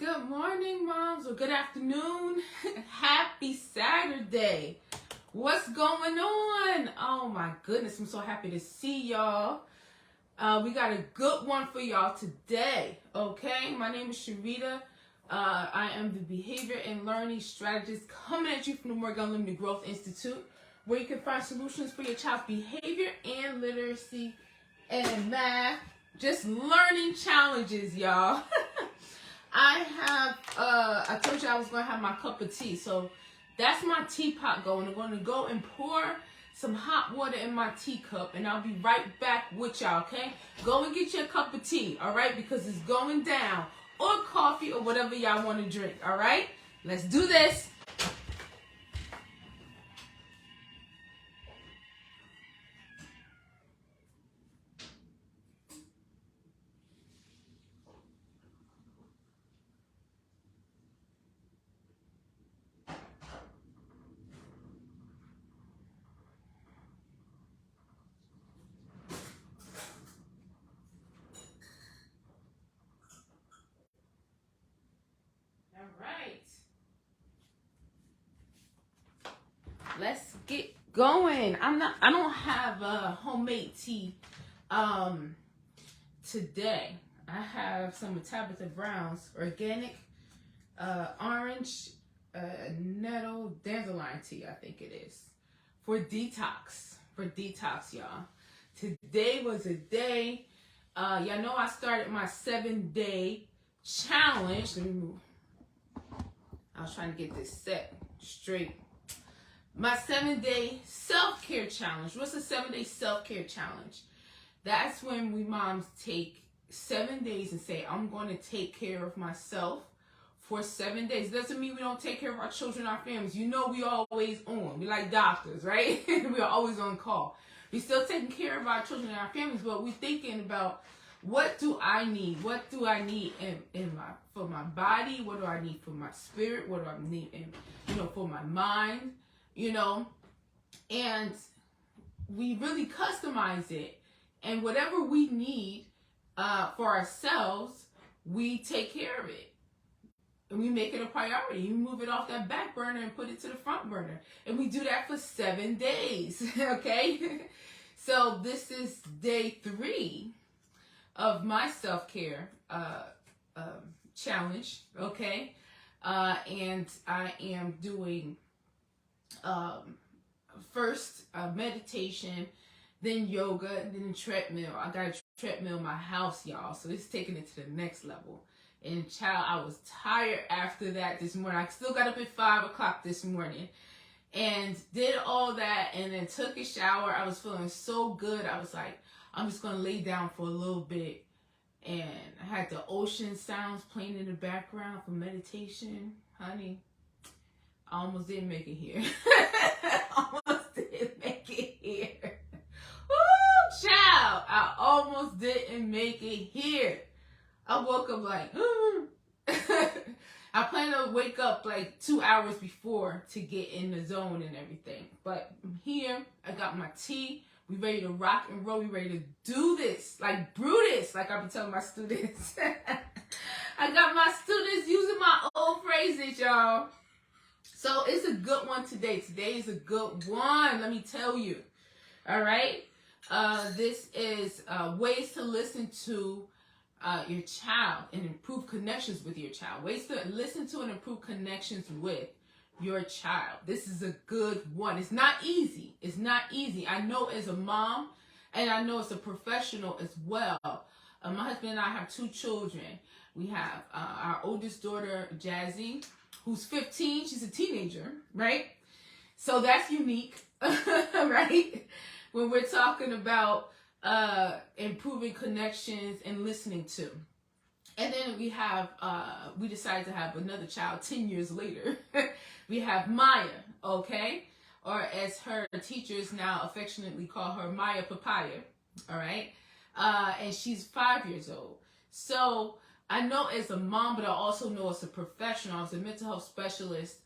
Good morning, moms, or good afternoon. Happy Saturday. What's going on? Oh my goodness, I'm so happy to see y'all. We got a good one for y'all today, okay? My name is Sharita. I am the Behavior and Learning Strategist coming at you from the Morgan Unlimited Growth Institute, where you can find solutions for your child's behavior and literacy and math. Just learning challenges, y'all. I told you I was going to have my cup of tea. So that's my teapot going. I'm going to go and pour some hot water in my teacup, and I'll be right back with y'all, okay? Go and get your cup of tea, all right? Because it's going down. Or coffee or whatever y'all want to drink, all right? Let's do this. All right. Let's get going. I don't have a homemade tea today. I have some Tabitha Brown's organic orange nettle dandelion tea, I think it is. For detox, y'all. Today was a day, y'all know I started my 7-day challenge. Let me move. I was trying to get this set straight. My 7-day self-care challenge. What's a 7-day self-care challenge? That's when we moms take 7 days and say, I'm going to take care of myself for 7 days. Doesn't mean we don't take care of our children, our families. You know we always on. We like doctors, right? We are always on call. We still taking care of our children and our families, but we thinking about, what do I need? What do I need for my body? What do I need for my spirit? What do I need for my mind? And we really customize it. And whatever we need for ourselves, we take care of it. And we make it a priority. You move it off that back burner and put it to the front burner. And we do that for 7 days, okay? So this is day 3 of my self-care challenge, okay? And I am doing first meditation, then yoga, and then treadmill. I got a treadmill in my house, y'all, so it's taking it to the next level. And child, I was tired after that this morning. I still got up at 5 o'clock this morning and did all that, and then took a shower. I was feeling so good. I was like, I'm just going to lay down for a little bit. And I had the ocean sounds playing in the background for meditation. Honey, I almost didn't make it here. Almost didn't make it here. Woo, child. I almost didn't make it here. I woke up like, I plan to wake up like 2 hours before to get in the zone and everything. But I'm here. I got my tea. We ready to rock and roll. We ready to do this. Like Brutus, like I've been telling my students. I got my students using my old phrases, y'all. So it's a good one today. Today is a good one, let me tell you. All right? This is ways to listen to your child and improve connections with your child. Ways to listen to and improve connections with your child. This is a good one. It's not easy. It's not easy. I know as a mom, and I know as a professional as well. My husband and I have 2 children. We have our oldest daughter, Jazzy, who's 15. She's a teenager, right? So that's unique, right? When we're talking about improving connections and listening to. And then we decided to have another child 10 years later. We have Maya, okay? Or as her teachers now affectionately call her, Maya Papaya, all right? And she's 5 years old. So I know as a mom, but I also know as a professional. I was a mental health specialist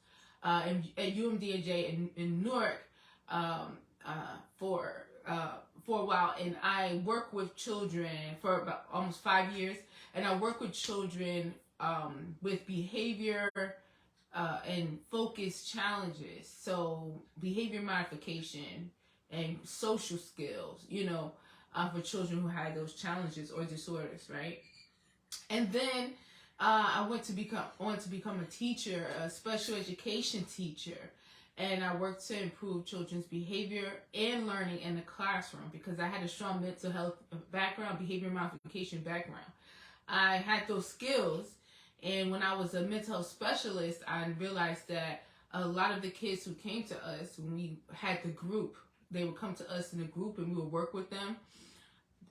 at UMDNJ in Newark for a while, and I work with children for about almost 5 years, and I work with children with behavior and focus challenges. So behavior modification and social skills, for children who had those challenges or disorders, right? And then I want to become a teacher, a special education teacher, and I worked to improve children's behavior and learning in the classroom because I had a strong mental health background, behavior modification background. I had those skills, and when I was a mental health specialist, I realized that a lot of the kids who came to us, when we had the group, they would come to us in a group and we would work with them.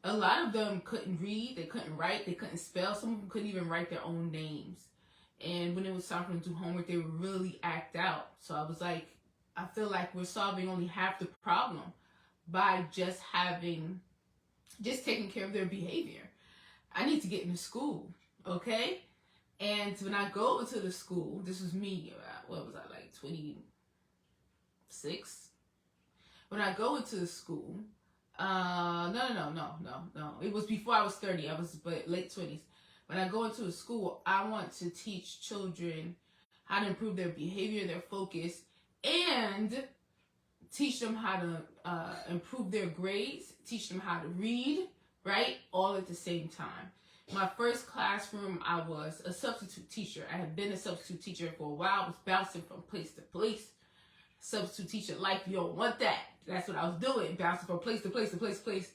A lot of them couldn't read, they couldn't write, they couldn't spell. Some of them couldn't even write their own names. And when it was time for them to do homework, they would really act out. So I was like, I feel like we're solving only half the problem by just taking care of their behavior. I need to get into school, okay? And when I go into the school, this was me, what was I, like 26? When I go into the school, no. It was before I was 30. I was late 20s. When I go into a school, I want to teach children how to improve their behavior, their focus, and teach them how to improve their grades, teach them how to read, right? All at the same time. My first classroom, I was a substitute teacher. I had been a substitute teacher for a while. I was bouncing from place to place. Substitute teacher life, you don't want that. That's what I was doing, bouncing from place to place to place to place.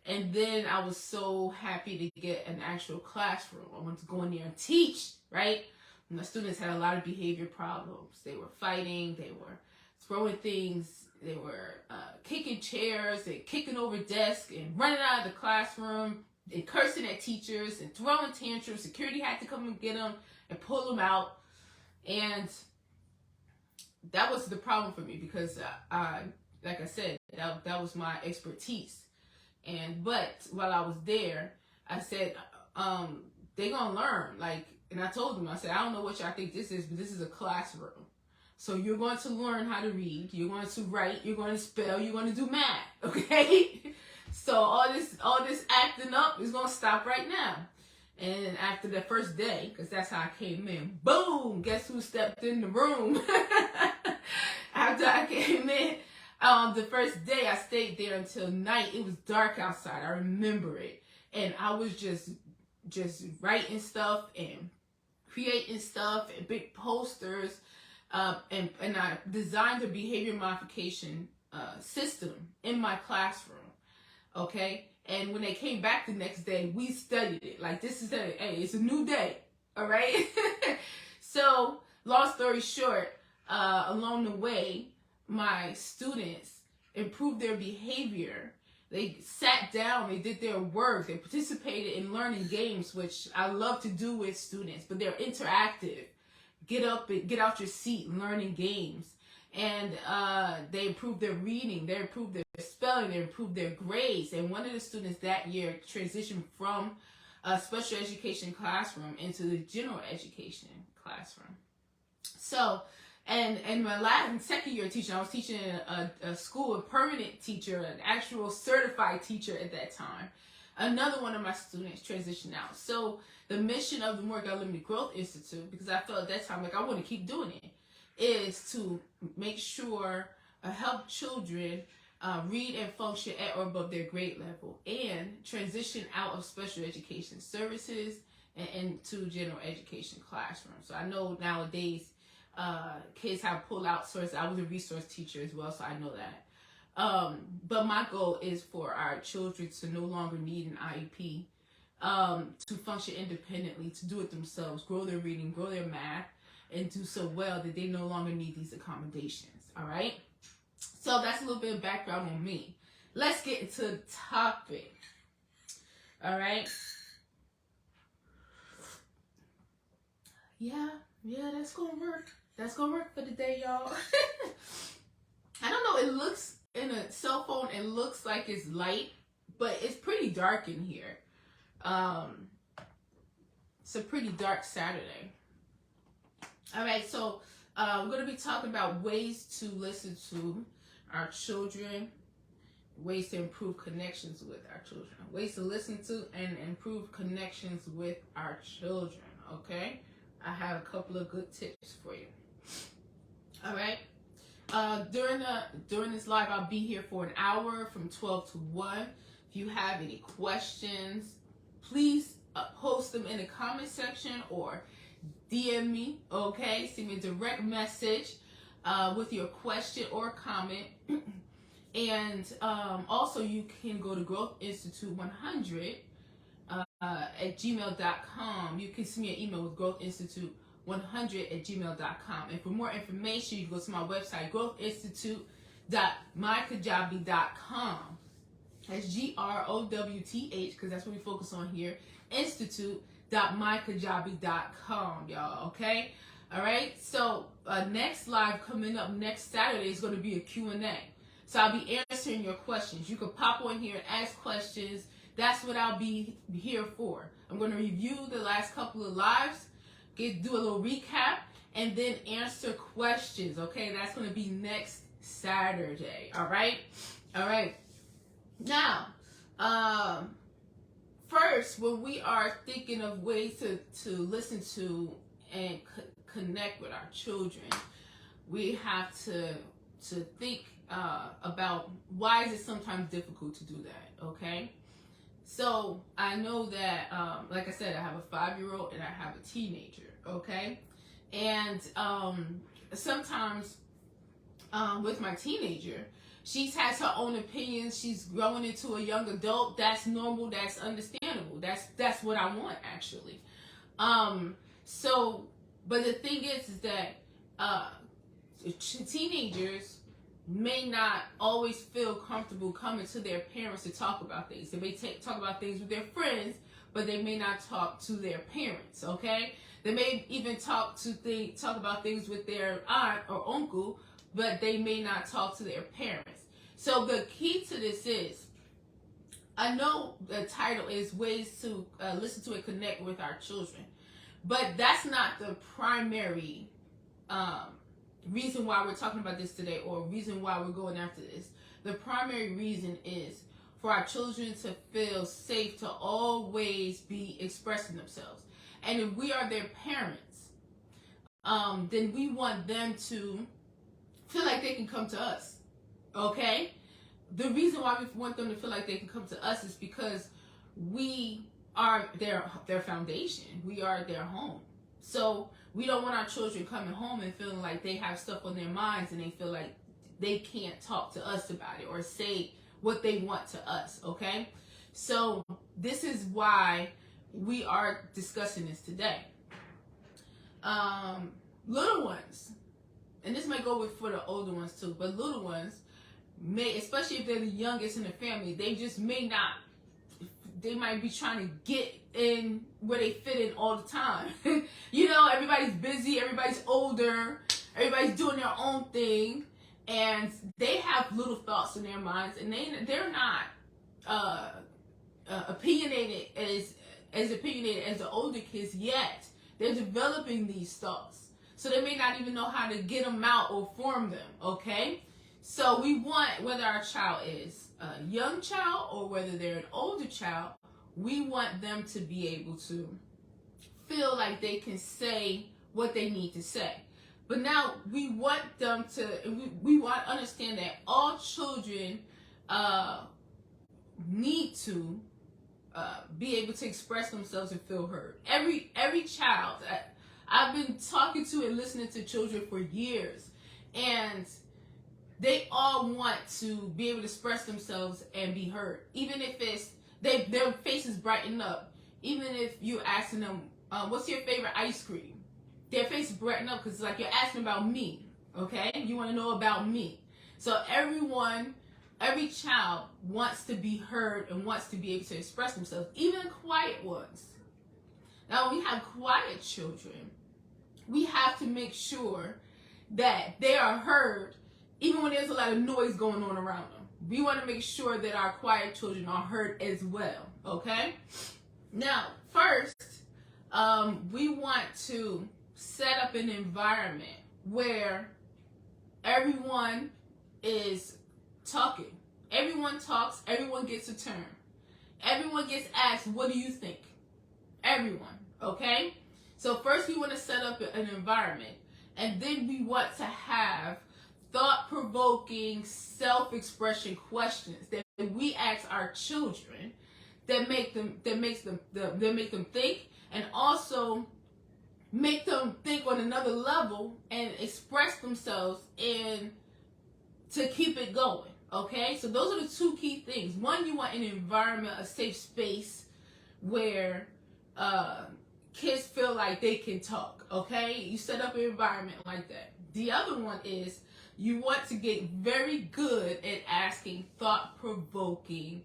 And then I was so happy to get an actual classroom. I wanted to go in there and teach, right? My students had a lot of behavior problems. They were fighting, they were throwing things, they were kicking chairs and kicking over desks and running out of the classroom and cursing at teachers and throwing tantrums. Security had to come and get them and pull them out. And that was the problem for me because like I said, that was my expertise. But while I was there, I said, they gonna learn. And I told them, I said, I don't know what y'all think this is, but this is a classroom. So you're going to learn how to read, you're going to write, you're going to spell, you're going to do math, okay? So all this acting up is gonna stop right now. And after the first day, because that's how I came in, boom, guess who stepped in the room? After I came in, the first day I stayed there until night. It was dark outside. I remember it. And I was just writing stuff and creating stuff and big posters. And I designed a behavior modification system in my classroom. Okay? And when they came back the next day, we studied it. Like, it's a new day. All right? So, long story short, along the way, my students improved their behavior. They sat down, they did their work, they participated in learning games, which I love to do with students, but they're interactive. Get up and get out your seat, learning games. And they improved their reading, they improved their spelling, they improved their grades. And one of the students that year transitioned from a special education classroom into the general education classroom. So, and my second year teaching, I was teaching a school, a permanent teacher, an actual certified teacher at that time. Another one of my students transitioned out. So the mission of the Morgan Unlimited Growth Institute, because I felt at that time like I want to keep doing it, is to make sure help children read and function at or above their grade level and transition out of special education services and into general education classrooms. So I know nowadays kids have pull-out sources. I was a resource teacher as well, so I know that. But my goal is for our children to no longer need an IEP, to function independently, to do it themselves, grow their reading, grow their math, and do so well that they no longer need these accommodations, all right? So that's a little bit of background on me. Let's get into the topic, all right? Yeah, that's gonna work. That's gonna work for the day, y'all. I don't know, it looks, in a cell phone, it looks like it's light, but it's pretty dark in here. It's a pretty dark Saturday. All right, so we're going to be talking about ways to listen to our children, ways to improve connections with our children, ways to listen to and improve connections with our children, okay? I have a couple of good tips for you. All right. During this live, I'll be here for an hour from 12 to 1. If you have any questions, please post them in the comment section or DM me, okay? Send me a direct message with your question or comment. And also, you can go to Growth Institute 100 at gmail.com. You can send me an email with Growth Institute 100 at gmail.com. And for more information, you can go to my website, growthinstitute.mykajabi.com. That's GROWTH, because that's what we focus on here. Institute.mykajabi.com, y'all, okay? All right, so next live coming up next Saturday is going to be a Q&A. So I'll be answering your questions. You can pop on here and ask questions. That's what I'll be here for. I'm going to review the last couple of lives, do a little recap, and then answer questions, okay? That's going to be next Saturday, all right? All right. Now, first, when we are thinking of ways to listen to and connect with our children, we have to think about why is it sometimes difficult to do that, okay? So I know that, like I said, I have a 5-year-old and I have a teenager, okay? And sometimes with my teenager, she has her own opinions. She's growing into a young adult. That's normal. That's understandable. That's what I want, actually. So, but the thing is that teenagers may not always feel comfortable coming to their parents to talk about things. They may talk about things with their friends, but they may not talk to their parents, okay? They may even talk about things with their aunt or uncle, but they may not talk to their parents. So the key to this is, I know the title is Ways to Listen to and Connect with Our Children, but that's not the primary reason why we're talking about this today, or reason why we're going after this. The primary reason is for our children to feel safe to always be expressing themselves. And if we are their parents, then we want them to feel like they can come to us, okay? The reason why we want them to feel like they can come to us is because we are their foundation. We are their home. So we don't want our children coming home and feeling like they have stuff on their minds and they feel like they can't talk to us about it or say what they want to us, okay? So this is why we are discussing this today. Little ones, and this might go for the older ones too, but little ones may, especially if they're the youngest in the family, they might be trying to get in where they fit in all the time. You know, everybody's busy, everybody's older, everybody's doing their own thing, and they have little thoughts in their minds, and they're not opinionated as opinionated as the older kids yet. They're developing these thoughts, so they may not even know how to get them out or form them, okay? So we want, whether our child is a young child or whether they're an older child, we want them to be able to feel like they can say what they need to say. But now we want them to, we want to understand that all children need to be able to express themselves and feel heard. Every child, I've been talking to and listening to children for years, and they all want to be able to express themselves and be heard. Even if it's, their faces brighten up. Even if you're asking them, what's your favorite ice cream? Their face brighten up because it's like you're asking about me, okay? You want to know about me. So every child wants to be heard and wants to be able to express themselves, even quiet ones. Now, when we have quiet children, we have to make sure that they are heard even when there's a lot of noise going on around them. We want to make sure that our quiet children are heard as well, okay? Now, first, we want to set up an environment where everyone is talking. Everyone talks, everyone gets a turn. Everyone gets asked, what do you think? Everyone, okay? So first we want to set up an environment, and then we want to have thought-provoking self-expression questions that we ask our children that make them think, and also make them think on another level and express themselves and to keep it going. Okay, so those are the two key things. One, you want an environment, a safe space where kids feel like they can talk. Okay, you set up an environment like that. The other one is you want to get very good at asking thought-provoking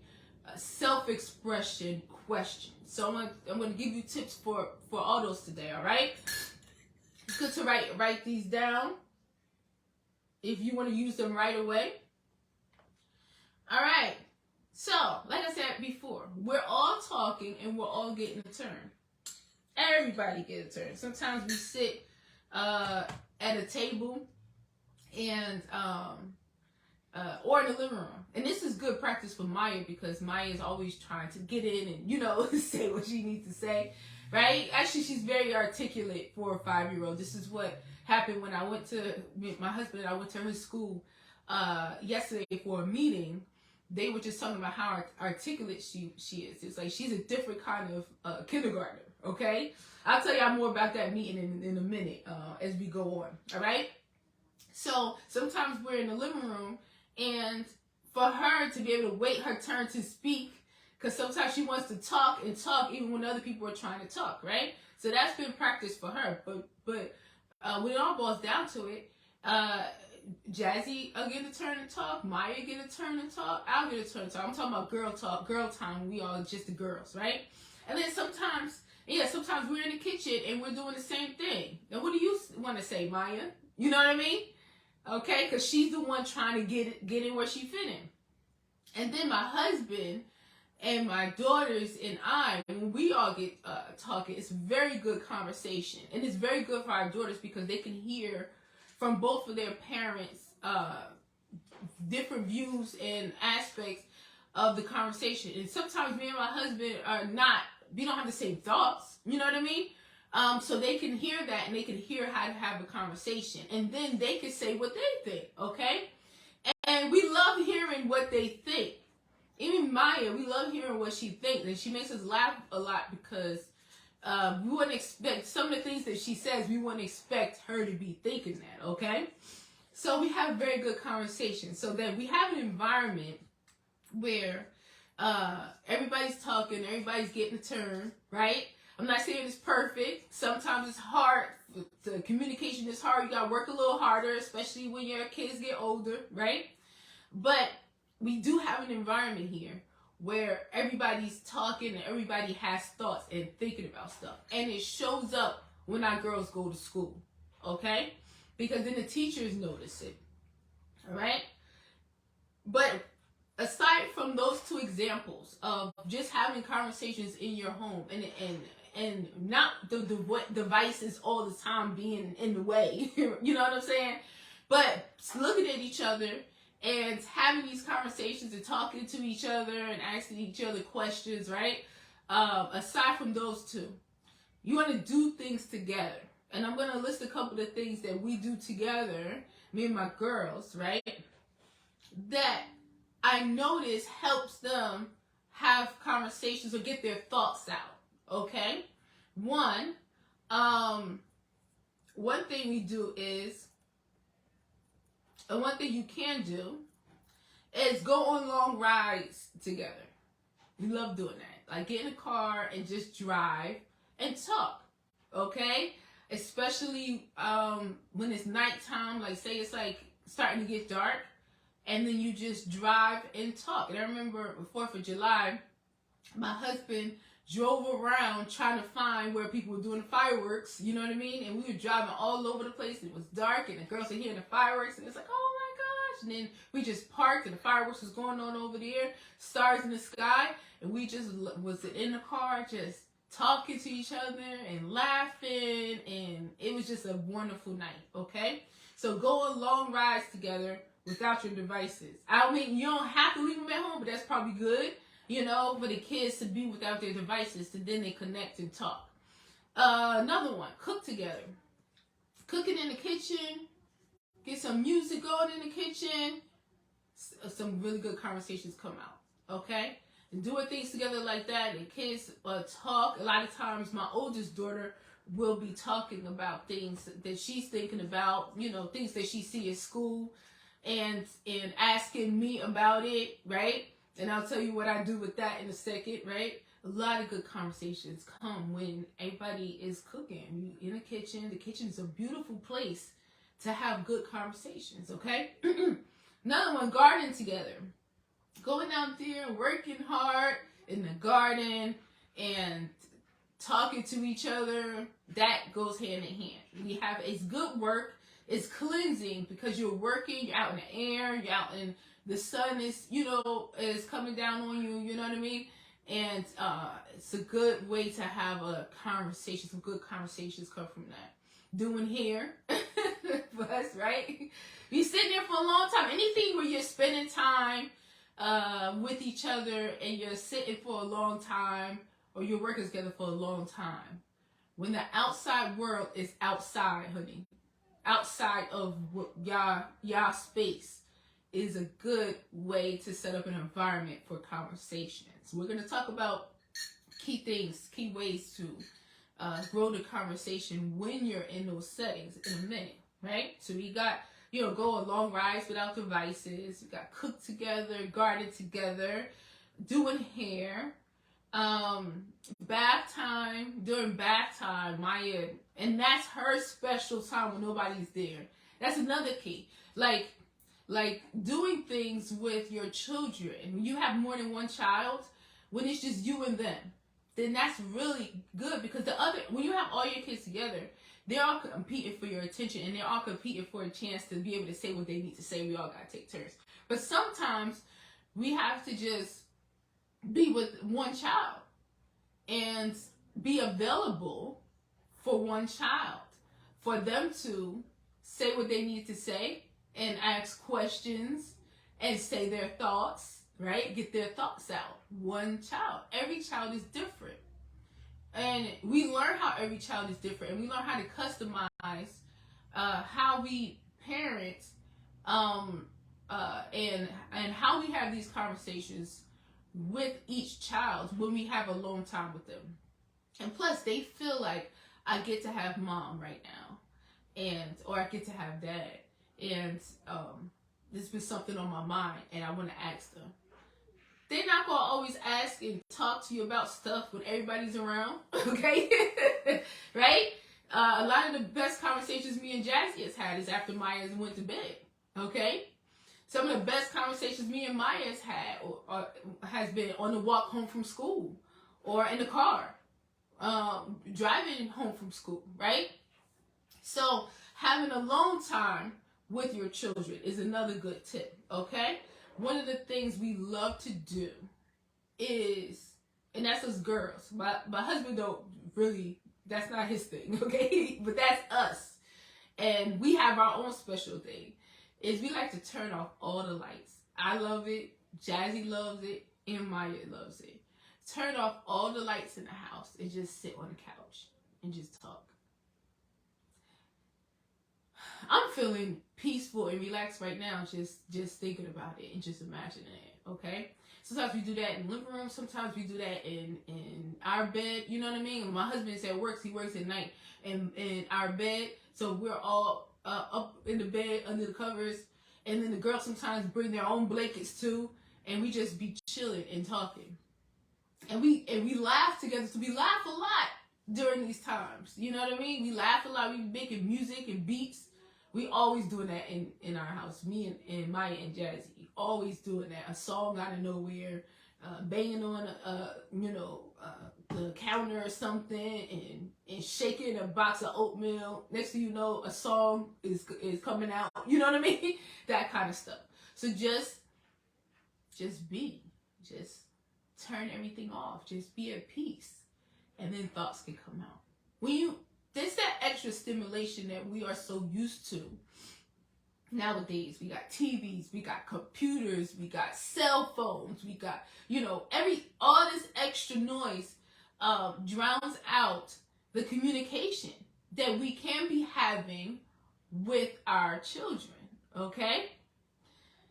self-expression questions. So I'm going to give you tips for all those today. All right, it's good to write these down if you want to use them right away. All right, so like I said before, we're all talking and we're all getting a turn. Everybody gets a turn. Sometimes we sit at a table and or in the living room, and this is good practice for Maya because Maya is always trying to get in and say what she needs to say, right? Actually, she's very articulate for a 5-year-old. This is what happened when I went to my husband and I went to her school yesterday for a meeting. They were just talking about how articulate she is. It's like she's a different kind of kindergartner. Okay, I'll tell y'all more about that meeting in a minute as we go on. All right. So sometimes we're in the living room, and for her to be able to wait her turn to speak, because sometimes she wants to talk and talk even when other people are trying to talk, right? So that's been practice for her. But when it all boils down to it, Jazzy will get a turn to talk, Maya get a turn to talk, I'll get a turn to talk. I'm talking about girl talk, girl time. We all just the girls, right? And then sometimes we're in the kitchen and we're doing the same thing. And what do you want to say, Maya? You know what I mean? Okay, because she's the one trying to get in where she fit in. And then my husband and my daughters and I, when we all get talking, it's very good conversation. And it's very good for our daughters because they can hear from both of their parents different views and aspects of the conversation. And sometimes me and my husband we don't have the same thoughts, you know what I mean? So they can hear that and they can hear how to have a conversation. And then they can say what they think, okay? And we love hearing what they think. Even Maya, we love hearing what she thinks. And she makes us laugh a lot because we wouldn't expect some of the things that she says, we wouldn't expect her to be thinking that, okay? So we have very good conversation. So that we have an environment where everybody's talking, everybody's getting a turn, right? I'm not saying it's perfect. Sometimes it's hard. The communication is hard. You got to work a little harder, especially when your kids get older, right? But we do have an environment here where everybody's talking and everybody has thoughts and thinking about stuff. And it shows up when our girls go to school, okay? Because then the teachers notice it, all right? But aside from those two examples of just having conversations in your home and not the devices all the time being in the way, you know what I'm saying? But looking at each other and having these conversations and talking to each other and asking each other questions, right? Aside from those two, you want to do things together. And I'm going to list a couple of things that we do together, me and my girls, right? That I notice helps them have conversations or get their thoughts out, okay? One thing we do is, and one thing you can do is go on long rides together. We love doing that. Like get in a car and just drive and talk, okay? Especially when it's nighttime, like say it's like starting to get dark, and then you just drive and talk. And I remember 4th of July, my husband drove around trying to find where people were doing the fireworks, you know what I mean? And we were driving all over the place. It was dark, and the girls were hearing the fireworks, and it's like, oh my gosh. And then we just parked, and the fireworks was going on over there, stars in the sky, and we just was in the car just talking to each other and laughing, and it was just a wonderful night, okay? So go on long rides together without your devices. I mean, you don't have to leave them at home, but that's probably good, you know, for the kids to be without their devices, so then they connect and talk. Another one, cook together. Cooking in the kitchen, get some music going in the kitchen, some really good conversations come out, okay? And doing things together like that, and kids talk. A lot of times my oldest daughter will be talking about things that she's thinking about, you know, things that she see at school, and asking me about it, right? And I'll tell you what I do with that in a second, right? A lot of good conversations come when everybody is cooking. You in the kitchen. The kitchen is a beautiful place to have good conversations, okay? Another one, garden together. Going out there, working hard in the garden and talking to each other, that goes hand in hand. We have, it's good work, it's cleansing because you're working, you're out in the air, you're out in the sun is, you know, is coming down on you, you know what I mean? And it's a good way to have a conversation. Some good conversations come from that. Doing hair for us, right? You sitting there for a long time. Anything where you're spending time with each other and you're sitting for a long time, or you're working together for a long time. When the outside world is outside, honey, outside of what y'all space, is a good way to set up an environment for conversations. We're going to talk about key things, key ways to grow the conversation when you're in those settings in a minute, right? So we got, you know, go on long rides without devices. We got cook together, garden together, doing hair, bath time. During bath time, Maya, and that's her special time when nobody's there. That's another key. Like doing things with your children. When you have more than one child, when it's just you and them, then that's really good, because when you have all your kids together, they're all competing for your attention, and they're all competing for a chance to be able to say what they need to say. We all gotta take turns. But sometimes we have to just be with one child and be available for one child, for them to say what they need to say and ask questions and say their thoughts, right? Get their thoughts out. One child. Every child is different. And we learn how every child is different, and we learn how to customize how we parent, and how we have these conversations with each child when we have alone time with them. And plus, they feel like I get to have mom right now, or I get to have dad, and there's been something on my mind, and I want to ask them. They're not going to always ask and talk to you about stuff when everybody's around, okay? Right? A lot of the best conversations me and Jazzy has had is after Maya went to bed, okay? Some of the best conversations me and Maya has had has been on the walk home from school, or in the car, driving home from school, right? So having alone time with your children is another good tip, okay? One of the things we love to do is, and that's us girls. My husband don't really, that's not his thing, okay? But that's us. And we have our own special thing, is we like to turn off all the lights. I love it, Jazzy loves it, and Maya loves it. Turn off all the lights in the house and just sit on the couch and just talk. I'm feeling peaceful and relaxed right now, just thinking about it and just imagining it, okay? Sometimes we do that in the living room. Sometimes we do that in our bed, you know what I mean? When my husband's at work, he works at night, in our bed. So we're all up in the bed under the covers. And then the girls sometimes bring their own blankets too. And we just be chilling and talking. And we laugh together. So we laugh a lot during these times. You know what I mean? We laugh a lot. We be making music and beats. We always doing that in our house. Me and Maya and Jazzy, always doing that. A song out of nowhere, banging on the counter or something, and shaking a box of oatmeal. Next thing you know, a song is coming out. You know what I mean? That kind of stuff. So just turn everything off. Just be at peace, and then thoughts can come out. There's that extra stimulation that we are so used to nowadays. We got TVs, we got computers, we got cell phones, we got, all this extra noise drowns out the communication that we can be having with our children, okay?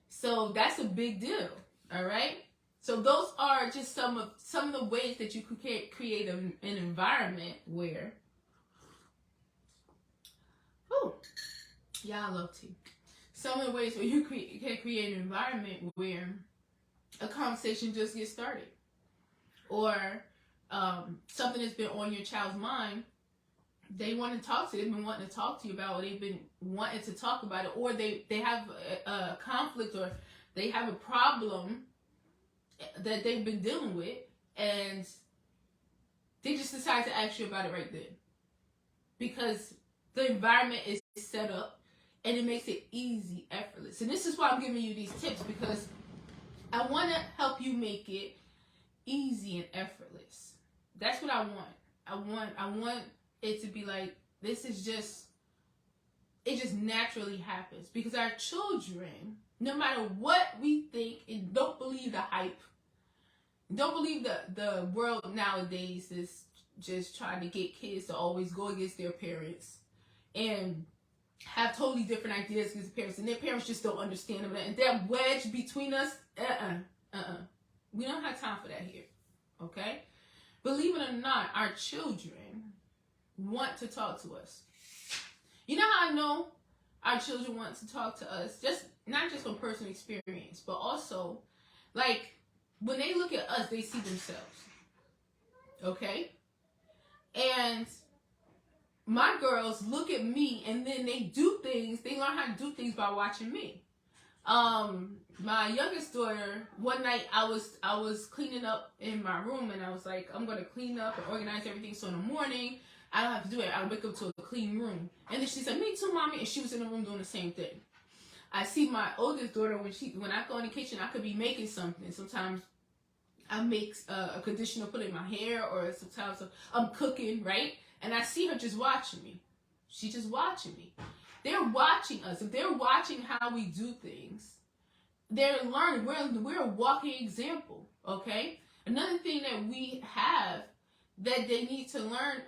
So that's a big deal, all right? So those are just some of the ways that you could create an environment where, I love tea. Some of the ways where you can create an environment where a conversation just gets started, or something that's been on your child's mind. They've been wanting to talk to you about, or they've been wanting to talk about it, or they have a conflict, or they have a problem that they've been dealing with, and they just decide to ask you about it right then, because the environment is set up and it makes it easy, effortless. And this is why I'm giving you these tips, because I want to help you make it easy and effortless. That's what I want. I want it to be like, this is just, it just naturally happens, because our children, no matter what we think, and don't believe the hype, don't believe the world nowadays is just trying to get kids to always go against their parents and have totally different ideas against parents, and their parents just don't understand them, and that wedge between us, we don't have time for that here, okay? Believe it or not, our children want to talk to us. You know how I know our children want to talk to us? Just not just from personal experience, but also, like, when they look at us, they see themselves, okay? And my girls look at me, and then they do things. They learn how to do things by watching me. My youngest daughter, one night I was cleaning up in my room, and I was like, I'm gonna clean up and organize everything, so in the morning I don't have to do it. I'll wake up to a clean room. And then she said, me too, mommy, and she was in the room doing the same thing. I see my oldest daughter, when I go in the kitchen, I could be making something. Sometimes I make a conditioner, put it in my hair, or sometimes I'm cooking, right? And I see her just watching me. She's just watching me. They're watching us. If they're watching how we do things, they're learning. We're a walking example, okay? Another thing that we have that they need to learn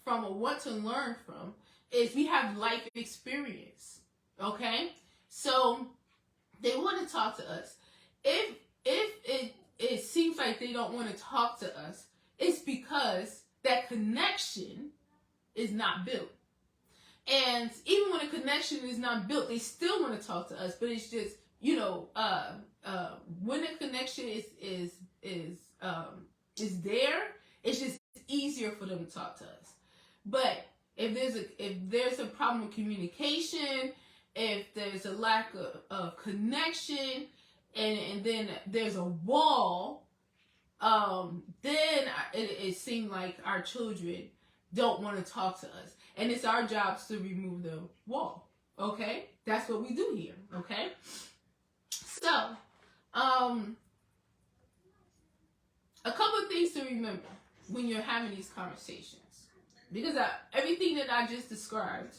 from, or want to learn from, is we have life experience, okay? So they want to talk to us. If it seems like they don't want to talk to us, it's because that connection is not built. And even when a connection is not built, they still want to talk to us. But it's just, when a connection is there, it's just easier for them to talk to us. But if there's a problem with communication, if there's a lack of connection, and then there's a wall, then it seems like our children don't want to talk to us. And it's our job to remove the wall, okay? That's what we do here, okay? So, a couple of things to remember when you're having these conversations. Because everything that I just described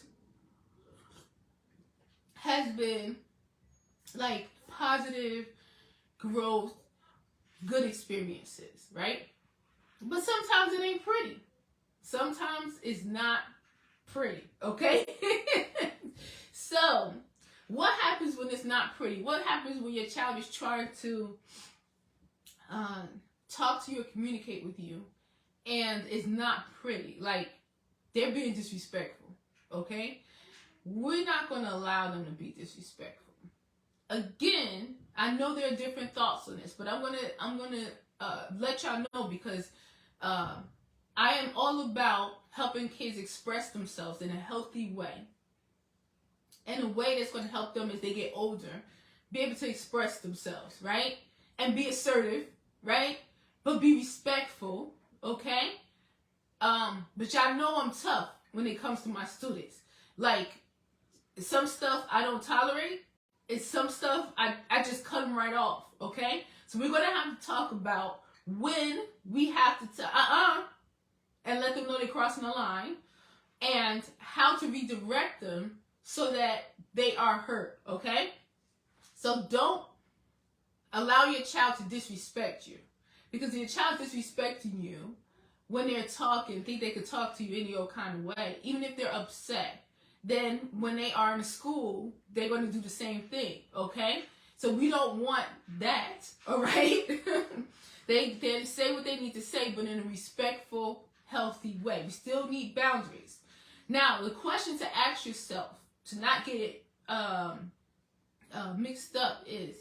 has been like positive growth, good experiences, right? But sometimes it ain't pretty. Sometimes it's not pretty, okay? So, what happens when it's not pretty? What happens when your child is trying to talk to you or communicate with you and it's not pretty? Like, they're being disrespectful, okay? We're not going to allow them to be disrespectful. Again, I know there are different thoughts on this, but I'm gonna let y'all know, because I am all about helping kids express themselves in a healthy way. And a way that's going to help them as they get older, be able to express themselves, right? And be assertive, right? But be respectful, okay? But y'all know I'm tough when it comes to my students. Like, some stuff I don't tolerate. It's some stuff I just cut them right off, okay? So we're going to have to talk about when we have to and let them know they're crossing the line, and how to redirect them so that they are hurt, okay? So don't allow your child to disrespect you. Because if your child disrespecting you, when they're talking, think they could talk to you any old kind of way, even if they're upset. Then when they are in school, they're going to do the same thing, okay? So we don't want that, all right? They say what they need to say, but in a respectful, healthy way. We still need boundaries. Now, the question to ask yourself, to not get it mixed up, is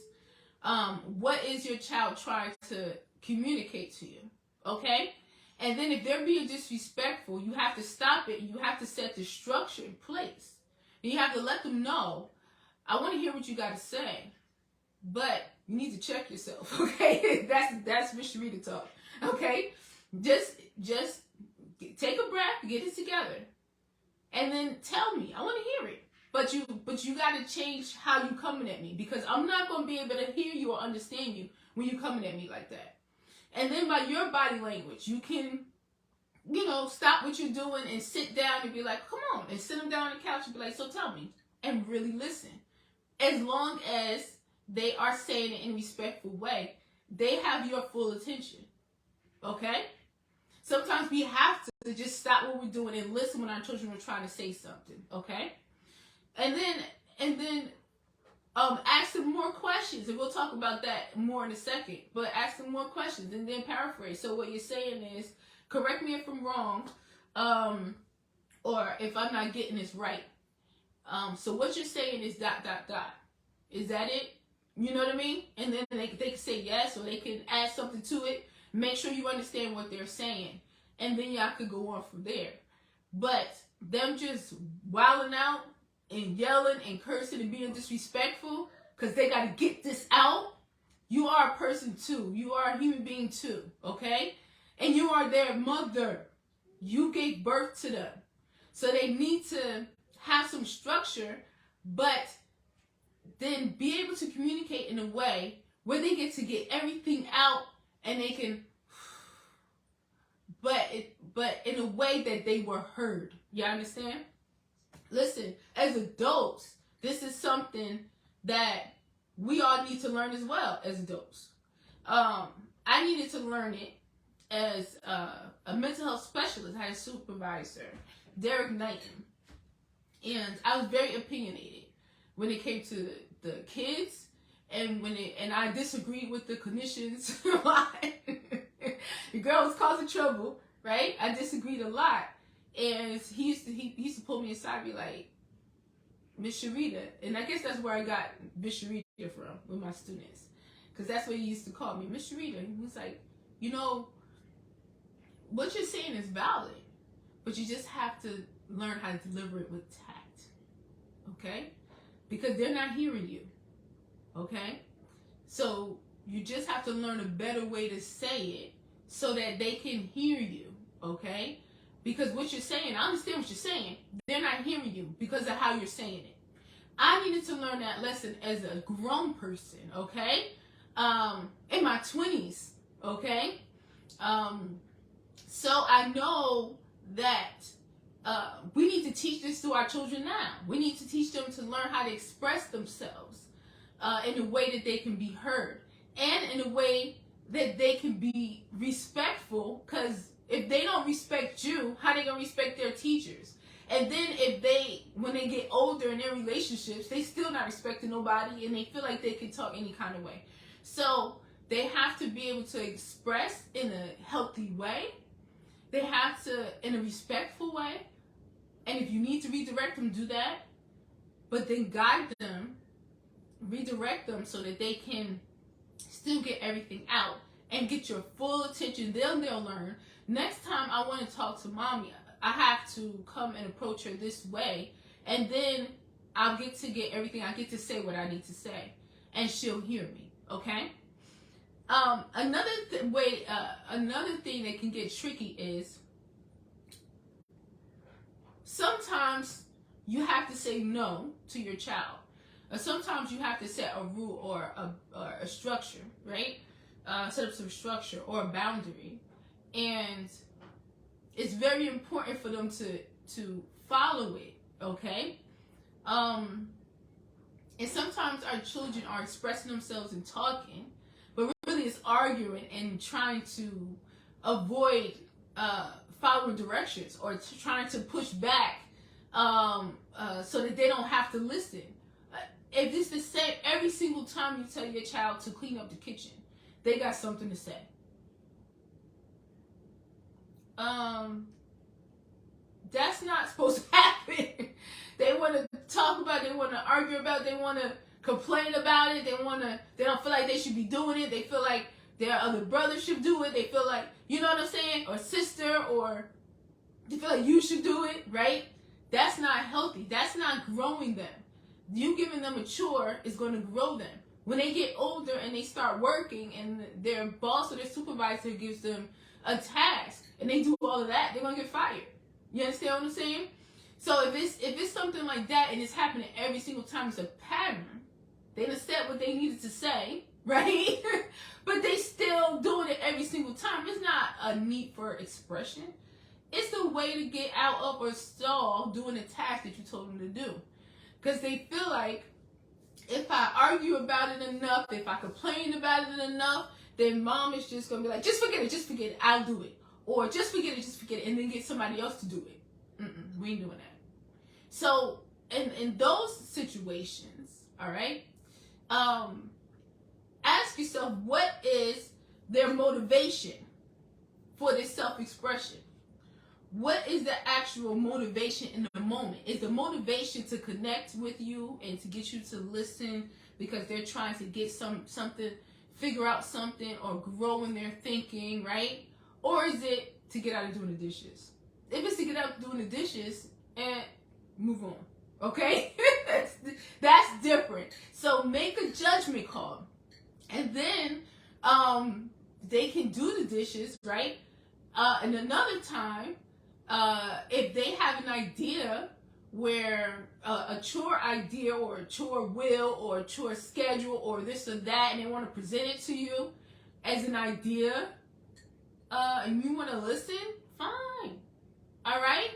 what is your child trying to communicate to you, okay? And then if they're being disrespectful, you have to stop it. You have to set the structure in place. And you have to let them know, I want to hear what you got to say, but you need to check yourself, okay? That's Miss Sharita talk, okay? Just take a breath, get it together, and then tell me. I want to hear it. But you got to change how you coming at me, because I'm not going to be able to hear you or understand you when you coming at me like that. And then by your body language, you can, stop what you're doing and sit down and be like, come on, and sit them down on the couch and be like, so tell me, and really listen. As long as they are saying it in a respectful way, they have your full attention, okay? Sometimes we have to just stop what we're doing and listen when our children are trying to say something, okay? And then ask them more questions, and we'll talk about that more in a second. But ask them more questions, and then paraphrase. So what you're saying is, correct me if I'm wrong, or if I'm not getting this right. So what you're saying is ... Is that it? You know what I mean? And then they can say yes, or they can add something to it. Make sure you understand what they're saying, and then y'all could go on from there. But them just wilding out and yelling and cursing and being disrespectful because they got to get this out. You are a person too. You are a human being too, okay? And you are their mother. You gave birth to them. So they need to have some structure, but then be able to communicate in a way where they get everything out, and they can, but in a way that they were heard. You understand? Listen, as adults, this is something that we all need to learn as well as adults. I needed to learn it as a mental health specialist. I had a supervisor, Derek Knighton, and I was very opinionated when it came to the kids, and I disagreed with the clinicians a lot. The girl was causing trouble, right? I disagreed a lot. And he used to pull me aside and be like, Miss Sharita. And I guess that's where I got Miss Sharita from with my students. Because that's what he used to call me, Miss Sharita. He was like, what you're saying is valid, but you just have to learn how to deliver it with tact. Okay? Because they're not hearing you. Okay? So you just have to learn a better way to say it so that they can hear you. Okay? Because what you're saying, I understand what you're saying. They're not hearing you because of how you're saying it. I needed to learn that lesson as a grown person, okay? In my 20s, okay? So I know that we need to teach this to our children now. We need to teach them to learn how to express themselves in a way that they can be heard, and in a way that they can be respectful, because if they don't respect you, how they gonna respect their teachers? And then when they get older in their relationships, they still not respecting nobody, and they feel like they can talk any kind of way. So they have to be able to express in a healthy way. They have to, in a respectful way. And if you need to redirect them, do that. But then guide them, redirect them so that they can still get everything out and get your full attention. They'll learn. Next time I want to talk to mommy, I have to come and approach her this way, and then I'll get to get everything. I get to say what I need to say, and she'll hear me. Okay. Another thing that can get tricky is sometimes you have to say no to your child, or sometimes you have to set a rule or a structure, right? Set up some structure or a boundary. And it's very important for them to follow it, okay? And sometimes our children are expressing themselves and talking, but really it's arguing and trying to avoid following directions or trying to push back so that they don't have to listen. If it's the same every single time you tell your child to clean up the kitchen, they got something to say. That's not supposed to happen. They want to talk about it, they want to argue about it, they want to complain about it, they don't feel like they should be doing it, they feel like their other brother should do it, they feel like, you know what I'm saying, or sister, or they feel like you should do it, right? That's not healthy. That's not growing them. You giving them a chore is going to grow them. When they get older and they start working and their boss or their supervisor gives them a task and they do all of that, they're going to get fired. You understand what I'm saying? So if it's something like that and it's happening every single time, it's a pattern, they done said what they needed to say, right? But they still doing it every single time. It's not a need for expression. It's a way to get out of or stall doing a task that you told them to do. Because they feel like if I argue about it enough, if I complain about it enough, then mom is just going to be like, just forget it, I'll do it. Or just forget it, and then get somebody else to do it. We ain't doing that. So, in those situations, all right, ask yourself, what is their motivation for this self-expression? What is the actual motivation in the moment? Is the motivation to connect with you and to get you to listen because they're trying to get something, figure out something, or grow in their thinking, right? Or is it to get out of doing the dishes? If it's to get out of doing the dishes, move on, okay? that's different. So make a judgment call. And then they can do the dishes, right? And another time, if they have an idea where a chore idea or a chore will or a chore schedule or this or that, and they want to present it to you as an idea, and you want to listen, fine. All right?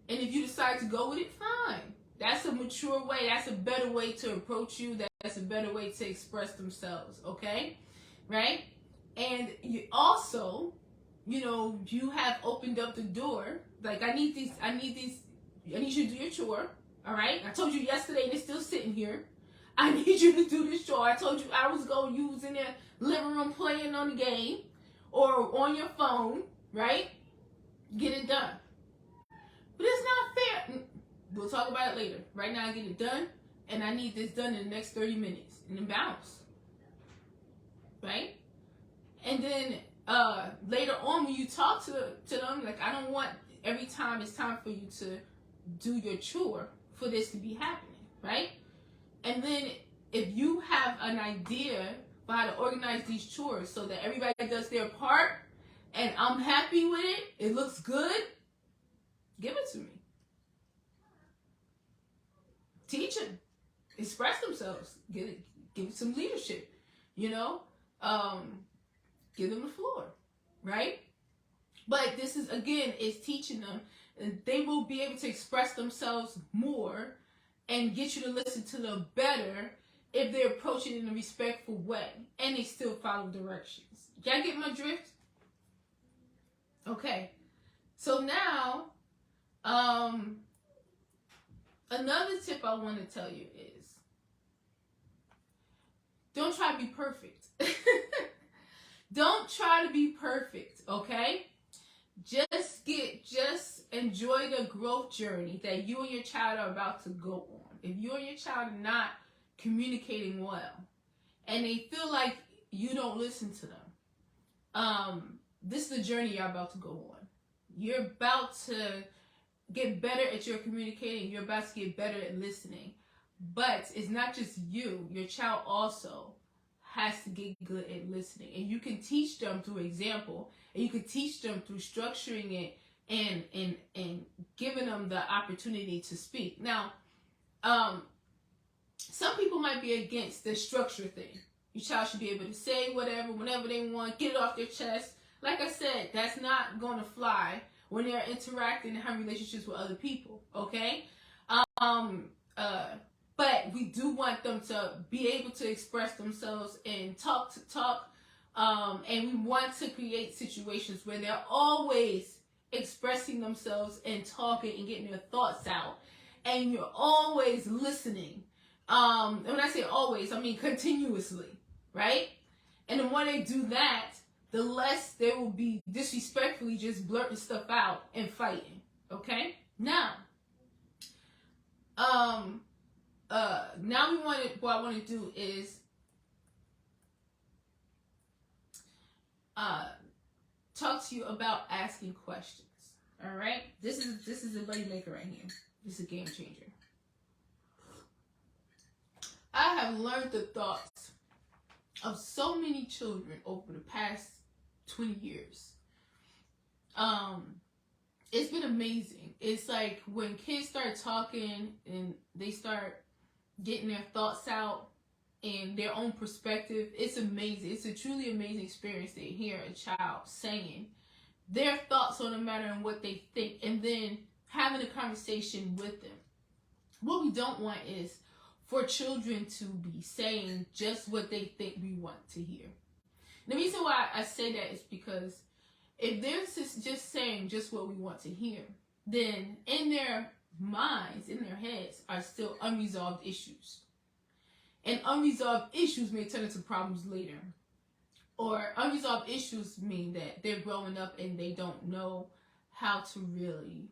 And if you decide to go with it, fine. That's a mature way. That's a better way to approach you. That's a better way to express themselves, okay? Right? And you also, you have opened up the door. Like, I need you to do your chore, all right? I told you yesterday, and it's still sitting here. I need you to do this chore. I told you hours ago you was in the living room playing on the game or on your phone, right? Get it done. But it's not fair. We'll talk about it later. Right now, I get it done, and I need this done in the next 30 minutes, and then bounce, right? And then later on, when you talk to them, like, I don't want every time it's time for you to do your chore for this to be happening, right? And then if you have an idea for how to organize these chores so that everybody does their part, and I'm happy with it, it looks good, give it to me. Teach them. Express themselves. Give it some leadership, Give them the floor, right? But this is, again, is teaching them. And they will be able to express themselves more and get you to listen to them better if they approach it in a respectful way and they still follow directions. Y'all get my drift? Okay. So now, another tip I want to tell you is, don't try to be perfect. Don't try to be perfect, okay? Just enjoy the growth journey that you and your child are about to go on. If you and your child are not communicating well and they feel like you don't listen to them, this is the journey you're about to go on. You're about to get better at your communicating. You're about to get better at listening. But it's not just you. Your child also has to get good at listening. And you can teach them through example. And you can teach them through structuring it and giving them the opportunity to speak. Now, some people might be against the structure thing. Your child should be able to say whatever, whenever they want, get it off their chest. Like I said, that's not going to fly when they're interacting and having relationships with other people, okay? But we do want them to be able to express themselves and talk, and we want to create situations where they're always expressing themselves and talking and getting their thoughts out, and you're always listening. And when I say always, I mean continuously, right? And the more they do that, the less they will be disrespectfully just blurting stuff out and fighting. Okay? Now, what I want to do is talk to you about asking questions. All right? This is a money maker right here. This is a game changer. I have learned the thoughts of so many children over the past 20 years. It's been amazing. It's like when kids start talking and they start getting their thoughts out and their own perspective, it's amazing. It's a truly amazing experience to hear a child saying their thoughts on a matter and what they think, and then having a conversation with them. What we don't want is for children to be saying just what they think we want to hear. The reason why I say that is because if they're just saying just what we want to hear, then in their minds, in their heads, are still unresolved issues. And unresolved issues may turn into problems later. Or unresolved issues mean that they're growing up and they don't know how to really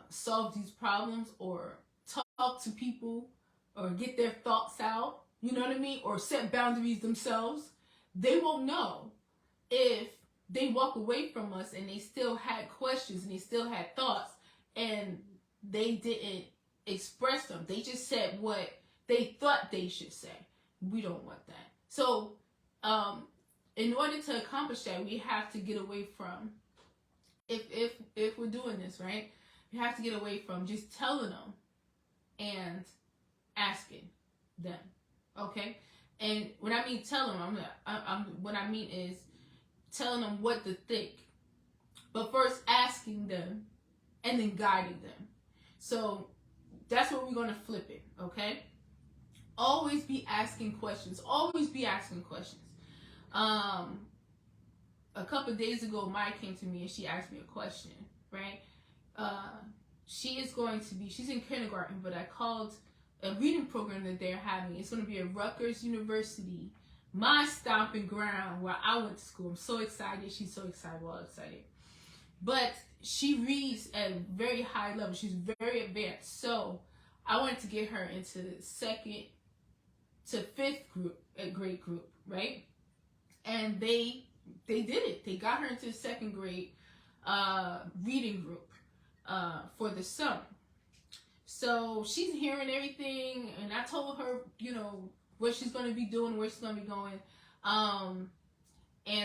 solve these problems or talk to people or get their thoughts out, you know what I mean? Or set boundaries themselves. They won't know if they walk away from us and they still had questions and they still had thoughts and they didn't express them. They just said what they thought they should say. We don't want that. So, in order to accomplish that, we have to get away from, if we're doing this, right? We have to get away from just telling them and asking them, okay? And when I mean telling them, what I mean is telling them what to think, but first asking them and then guiding them. So that's what we're going to flip it, okay? Always be asking questions. Always be asking questions. A couple of days ago, Maya came to me and she asked me a question, right? She's in kindergarten, but I called a reading program that they're having. It's going to be at Rutgers University, my stomping ground where I went to school. I'm so excited. She's so excited. We're all excited. But she reads at a very high level. She's very advanced. So I wanted to get her into the 2nd to 5th grade group, right? And they did it. They got her into the 2nd grade reading group for the summer. So she's hearing everything, and I told her, you know, what she's going to be doing, where she's going to be going. And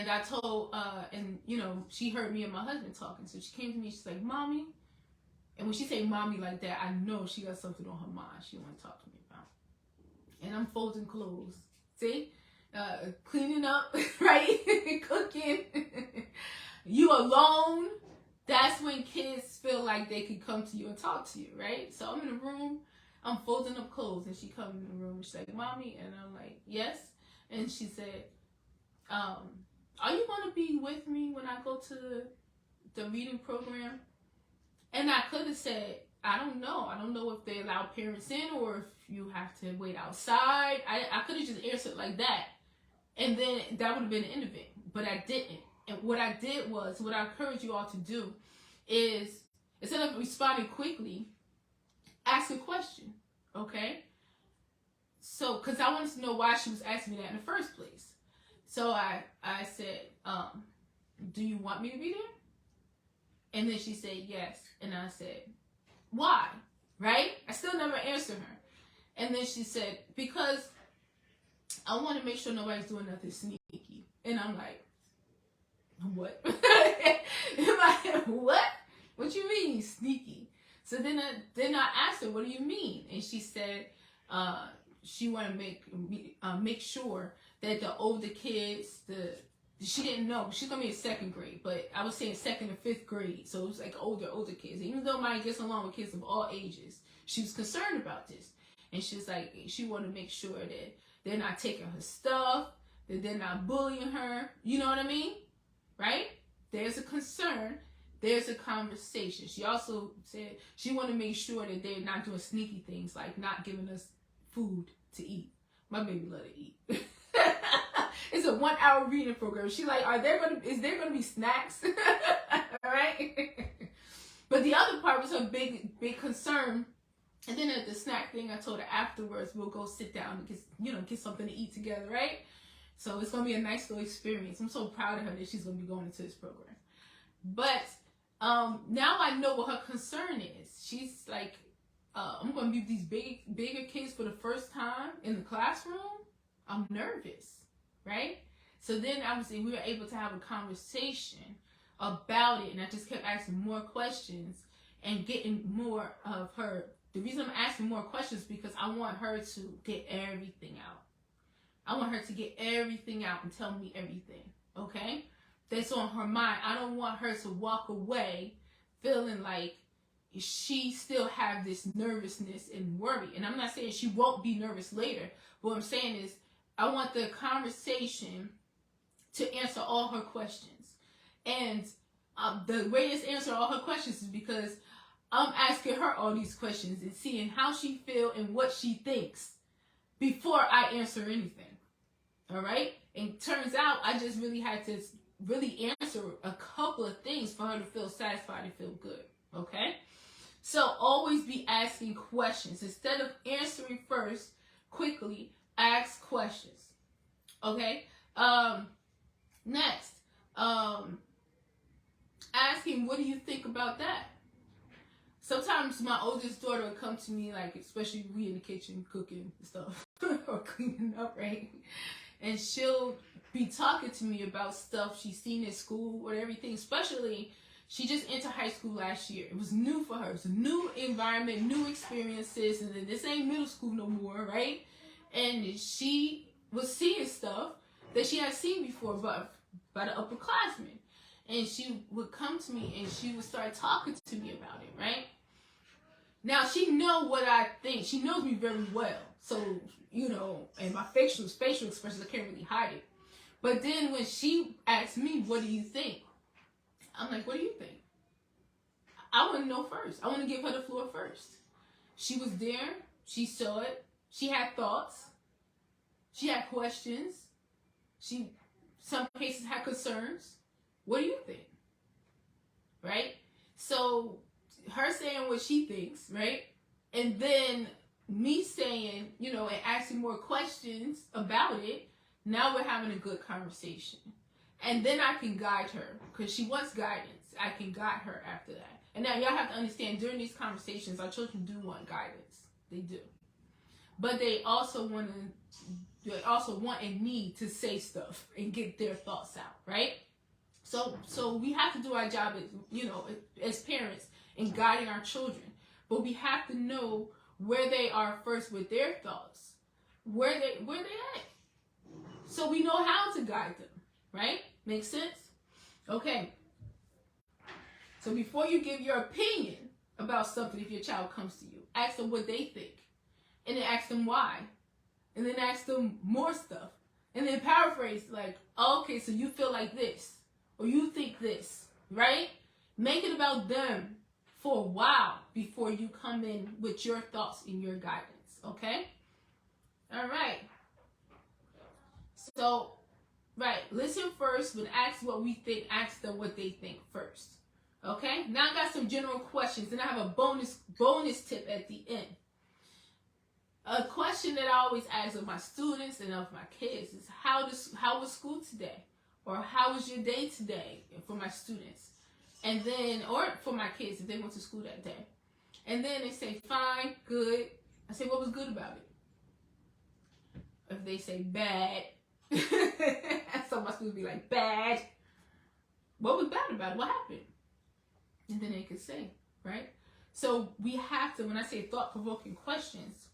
I told, and you know, she heard me and my husband talking. So she came to me, she's like, Mommy. And when she say mommy like that, I know she got something on her mind she want to talk to me about. And I'm folding clothes. See? Cleaning up, right? Cooking. You alone. That's when kids feel like they can come to you and talk to you, right? So I'm in the room, I'm folding up clothes, and she comes in the room and she's like, Mommy, and I'm like, yes. And she said, are you going to be with me when I go to the reading program? And I could have said, I don't know. I don't know if they allow parents in or if you have to wait outside. I could have just answered like that. And then that would have been the end of it. But I didn't. And what I did was, what I encourage you all to do is, instead of responding quickly, ask a question, okay? So, because I wanted to know why she was asking me that in the first place. So I said, do you want me to be there? And then she said, yes. And I said, why? Right? I still never answered her. And then she said, because I want to make sure nobody's doing nothing sneaky. And I'm like, what? What? What you mean sneaky? So then I asked her, what do you mean? And she said she wanted to make sure that the older kids, she didn't know. She's going to be in 2nd grade, but I was saying 2nd and 5th grade. So it was like older kids. Even though Maya gets along with kids of all ages, she was concerned about this. And she's like, she wanted to make sure that they're not taking her stuff, that they're not bullying her. You know what I mean? Right? There's a concern there's a conversation. She also said she wanted to make sure that they're not doing sneaky things like not giving us food to eat. My baby love to eat. It's a 1 hour reading program. She like, is there gonna be snacks? All right. But the other part was her big concern. And then at the snack thing, I told her afterwards we'll go sit down and get something to eat together, right? So it's gonna be a nice little experience. I'm so proud of her that she's gonna be going into this program. But now I know what her concern is. She's like, I'm gonna be with these bigger kids for the first time in the classroom. I'm nervous, right? So then obviously we were able to have a conversation about it, and I just kept asking more questions and getting more of her. The reason I'm asking more questions is because I want her to get everything out. I want her to get everything out and tell me everything, okay? That's on her mind. I don't want her to walk away feeling like she still have this nervousness and worry. And I'm not saying she won't be nervous later. What I'm saying is I want the conversation to answer all her questions. And the way it's answer all her questions is because I'm asking her all these questions and seeing how she feel and what she thinks before I answer anything. All right? And turns out I just really had to really answer a couple of things for her to feel satisfied and feel good. Okay? So always be asking questions. Instead of answering first quickly, ask questions. Okay? Next, asking, what do you think about that? Sometimes my oldest daughter will come to me, like, especially we in the kitchen cooking and stuff or cleaning up, right? And she'll be talking to me about stuff she's seen at school or everything. Especially, she just entered high school last year. It was new for her. It's a new environment, new experiences, and then this ain't middle school no more, right? And she was seeing stuff that she had seen before by the upperclassmen. And she would come to me and she would start talking to me about it, right? Now, she know what I think. She knows me very well. So, and my facial expressions, I can't really hide it. But then when she asked me, what do you think? I'm like, what do you think? I want to know first. I want to give her the floor first. She was there. She saw it. She had thoughts. She had questions. She, some cases, had concerns. What do you think? Right? So, her saying what she thinks, right? And then me saying, and asking more questions about it. Now we're having a good conversation. And then I can guide her because she wants guidance. I can guide her after that. And now y'all have to understand, during these conversations, our children do want guidance. They do. But they also want and need to say stuff and get their thoughts out, right? So we have to do our job as parents in guiding our children. But we have to know where they are first with their thoughts. Where they at. So we know how to guide them. Right? Makes sense? Okay. So before you give your opinion about something, if your child comes to you, ask them what they think. And then ask them why. And then ask them more stuff. And then paraphrase like, oh, okay, so you feel like this. Or you think this. Right? Make it about them for a while before you come in with your thoughts and your guidance. Okay? All right. So, right, listen first, but ask what we think, ask them what they think first. Okay? Now I got some general questions, and I have a bonus tip at the end. A question that I always ask of my students and of my kids is, how was school today? Or how was your day today for my students? And then, or for my kids if they went to school that day. And then they say, fine, good. I say, what was good about it? If they say bad, so my students be like, bad. What was bad about it? What happened? And then they could say, right? So we have to, when I say thought-provoking questions,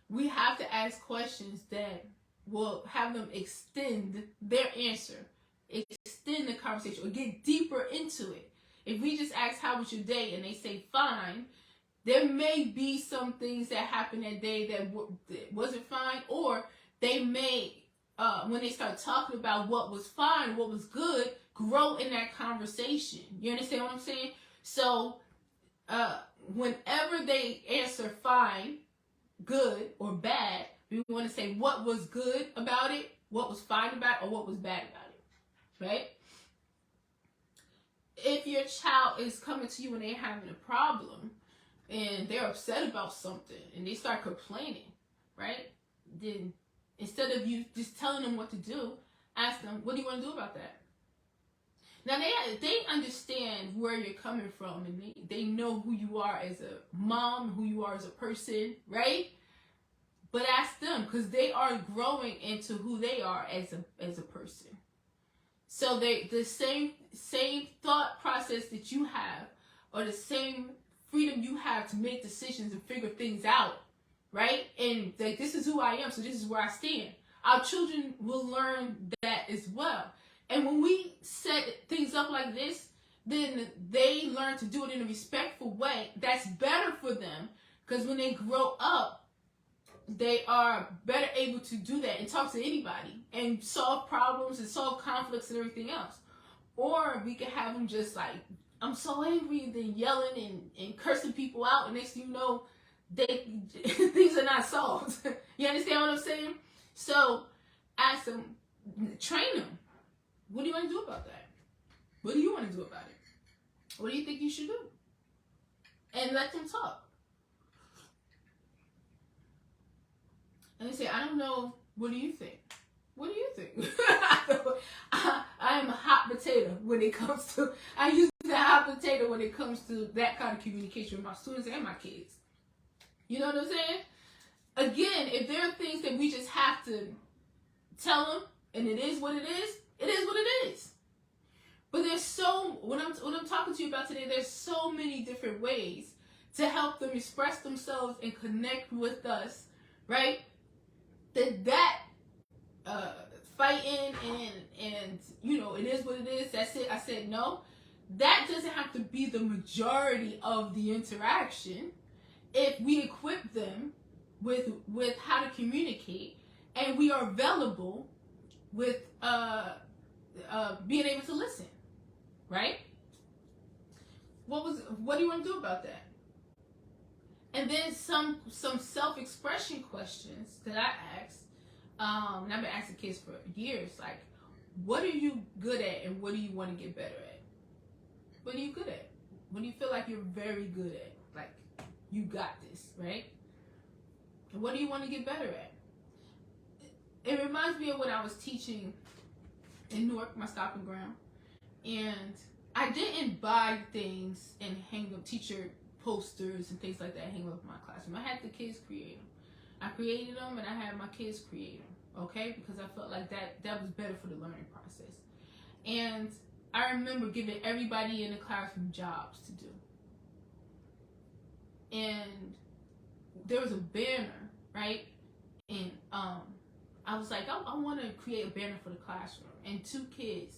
we have to ask questions that will have them extend their answer, extend the conversation, or get deeper into it. If we just ask, how was your day? And they say, fine, there may be some things that happened that day that wasn't fine, or they may, when they start talking about what was fine, what was good, grow in that conversation. You understand what I'm saying? So whenever they answer fine, good, or bad, we want to say what was good about it, what was fine about it, or what was bad about it, right? If your child is coming to you and they're having a problem and they're upset about something and they start complaining, right? Then instead of you just telling them what to do, ask them, what do you want to do about that? Now they understand where you're coming from, and they know who you are as a mom, who you are as a person, right? But ask them, because they are growing into who they are as a person. So the same thought process that you have, or the same freedom you have to make decisions and figure things out, right? And like, this is who I am, so this is where I stand. Our children will learn that as well. And when we set things up like this, then they learn to do it in a respectful way. That's better for them, because when they grow up, they are better able to do that and talk to anybody and solve problems and solve conflicts and everything else. Or we could have them just like, I'm so angry, and then yelling and cursing people out, and next thing you know, things are not solved. You understand what I'm saying? So ask them, train them. What do you want to do about that? What do you want to do about it? What do you think you should do? And let them talk. And they say, I don't know, what do you think? What do you think? I am a hot potato when it comes to, I use the hot potato when it comes to that kind of communication with my students and my kids. You know what I'm saying? Again, if there are things that we just have to tell them, and it is what it is, it is what it is. But there's what I'm talking to you about today, there's so many different ways to help them express themselves and connect with us, right? That fighting and you know, it is what it is, that's it, I said no, that doesn't have to be the majority of the interaction if we equip them with how to communicate, and we are available with being able to listen, right? What do you want to do about that? And then some self-expression questions that I ask, and I've been asking kids for years, like, what are you good at and what do you want to get better at? What are you good at? What do you feel like you're very good at? Like, you got this, right? And what do you want to get better at? It reminds me of when I was teaching in Newark, my stopping ground, and I didn't buy things and hang up teacher posters and things like that, hang up in my classroom. I had the kids create them. I created them, and I had my kids create them, okay? Because I felt like that was better for the learning process. And I remember giving everybody in the classroom jobs to do. And there was a banner, right? And I was like, I want to create a banner for the classroom. And 2 kids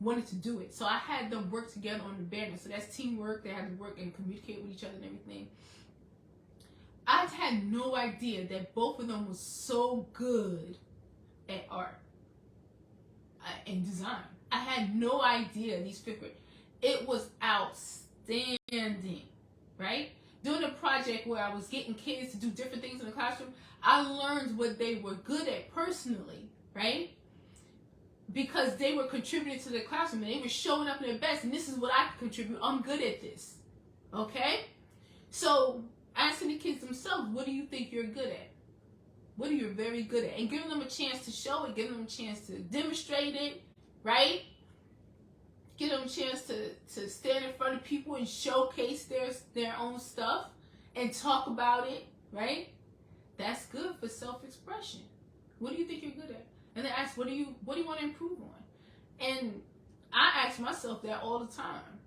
wanted to do it. So I had them work together on the banner. So that's teamwork. They had to work and communicate with each other and everything. I had no idea that both of them was so good at art and design. I had no idea, these 5th grade. It was outstanding, right? Doing a project where I was getting kids to do different things in the classroom, I learned what they were good at personally, right? Because they were contributing to the classroom and they were showing up in their best, and this is what I can contribute. I'm good at this, okay? So asking the kids themselves, what do you think you're good at? What are you very good at? And giving them a chance to show it, giving them a chance to demonstrate it, right? Give them a chance to stand in front of people and showcase their own stuff and talk about it, right? That's good for self-expression. What do you think you're good at? And then ask, what do you want to improve on? And I ask myself that all the time.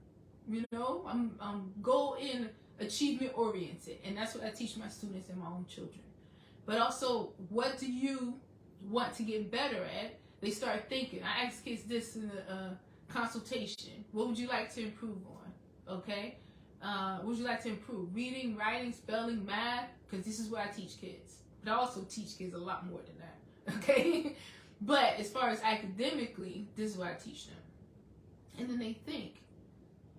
You know, I'm goal and achievement oriented, and that's what I teach my students and my own children. But also, what do you want to get better at? They start thinking. I ask kids this in the consultation. What would you like to improve on? Okay? What would you like to improve? Reading, writing, spelling, math? Because this is what I teach kids. But I also teach kids a lot more than that. Okay? But as far as academically, this is what I teach them. And then they think,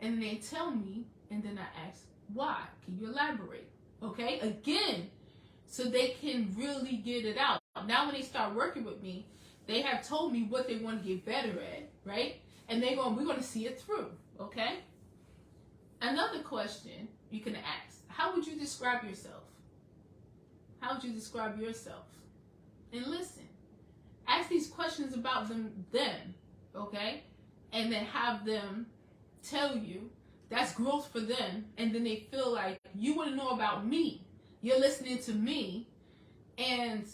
and then they tell me, and then I ask, why? Can you elaborate? Okay, again, so they can really get it out. Now when they start working with me, they have told me what they want to get better at, right? And we're going to see it through, okay? Another question you can ask, how would you describe yourself? How would you describe yourself? And listen, ask these questions about them, okay? And then have them tell you. That's growth for them. And then they feel like, you want to know about me. You're listening to me. And